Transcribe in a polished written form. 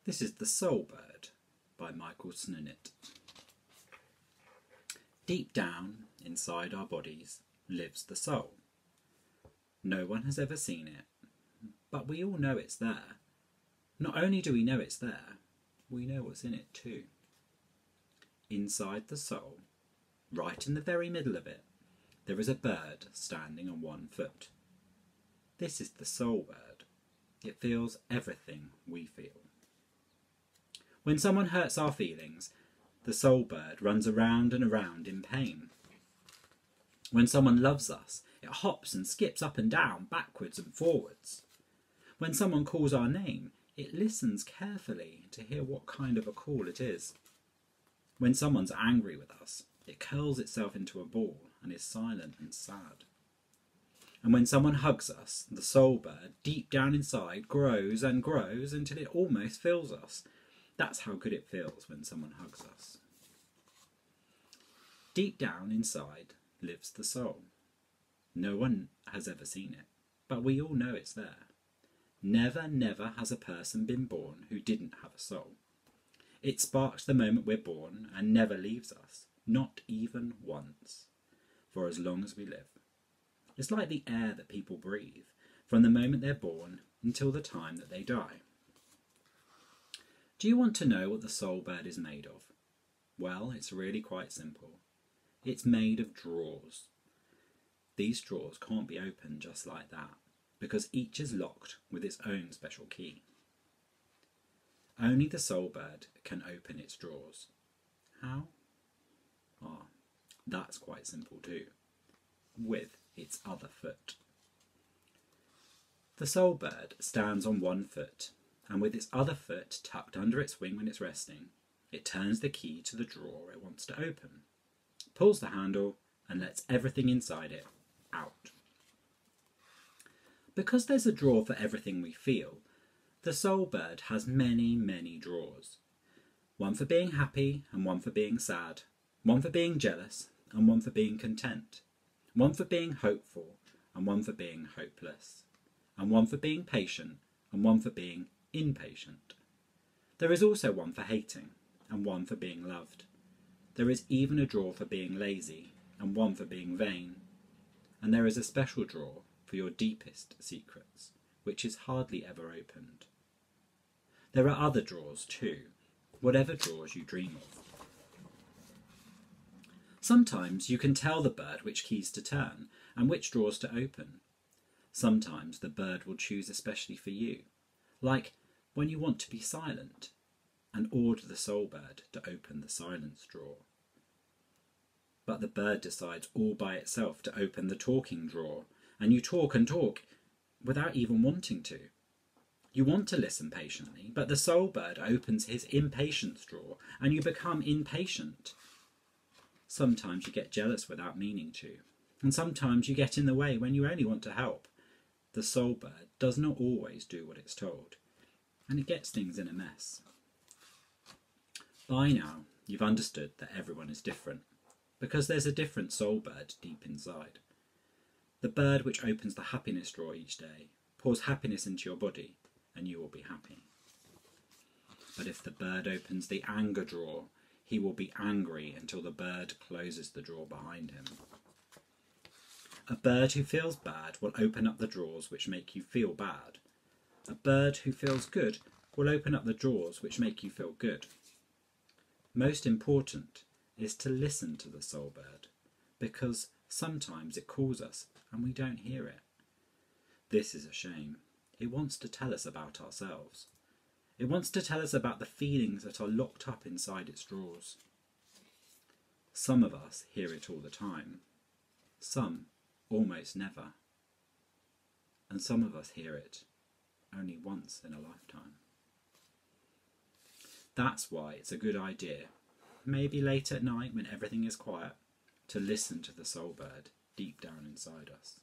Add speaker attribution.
Speaker 1: This is The Soul Bird by Michal Snunit. Deep down inside our bodies lives the soul. No one has ever seen it, but we all know it's there. Not only do we know it's there, we know what's in it too. Inside the soul, right in the very middle of it, there is a bird standing on one foot. This is the soul bird. It feels everything we feel. When someone hurts our feelings, the soul bird runs around and around in pain. When someone loves us, it hops and skips up and down, backwards and forwards. When someone calls our name, it listens carefully to hear what kind of a call it is. When someone's angry with us, it curls itself into a ball and is silent and sad. And when someone hugs us, the soul bird, deep down inside, grows and grows until it almost fills us. That's how good it feels when someone hugs us. Deep down inside lives the soul. No one has ever seen it, but we all know it's there. Never, never has a person been born who didn't have a soul. It sparks the moment we're born and never leaves us, not even once, for as long as we live. It's like the air that people breathe, from the moment they're born until the time that they die. Do you want to know what the soul bird is made of? Well, it's really quite simple. It's made of drawers. These drawers can't be opened just like that, because each is locked with its own special key. Only the soul bird can open its drawers. How? That's quite simple too. With its other foot. The soul bird stands on one foot, and with its other foot tucked under its wing when it's resting, it turns the key to the drawer it wants to open, pulls the handle, and lets everything inside it out. Because there's a drawer for everything we feel, the soul bird has many, many drawers. One for being happy and one for being sad, one for being jealous and one for being content, one for being hopeful and one for being hopeless, and one for being patient and one for being impatient. There is also one for hating and one for being loved. There is even a drawer for being lazy and one for being vain. And there is a special drawer for your deepest secrets, which is hardly ever opened. There are other drawers too, whatever drawers you dream of. Sometimes you can tell the bird which keys to turn and which drawers to open. Sometimes the bird will choose especially for you, like when you want to be silent, and order the soul bird to open the silence drawer. But the bird decides all by itself to open the talking drawer, and you talk and talk without even wanting to. You want to listen patiently, but the soul bird opens his impatience drawer, and you become impatient. Sometimes you get jealous without meaning to, and sometimes you get in the way when you only want to help. The soul bird does not always do what it's told, and it gets things in a mess. By now, you've understood that everyone is different, because there's a different soul bird deep inside. The bird which opens the happiness drawer each day pours happiness into your body, and you will be happy. But if the bird opens the anger drawer, he will be angry until the bird closes the drawer behind him. A bird who feels bad will open up the drawers which make you feel bad. A bird who feels good will open up the drawers which make you feel good. Most important is to listen to the soul bird, because sometimes it calls us and we don't hear it. This is a shame. It wants to tell us about ourselves. It wants to tell us about the feelings that are locked up inside its drawers. Some of us hear it all the time. Some almost never. And some of us hear it only once in a lifetime. That's why it's a good idea, maybe late at night when everything is quiet, to listen to the soul bird deep down inside us.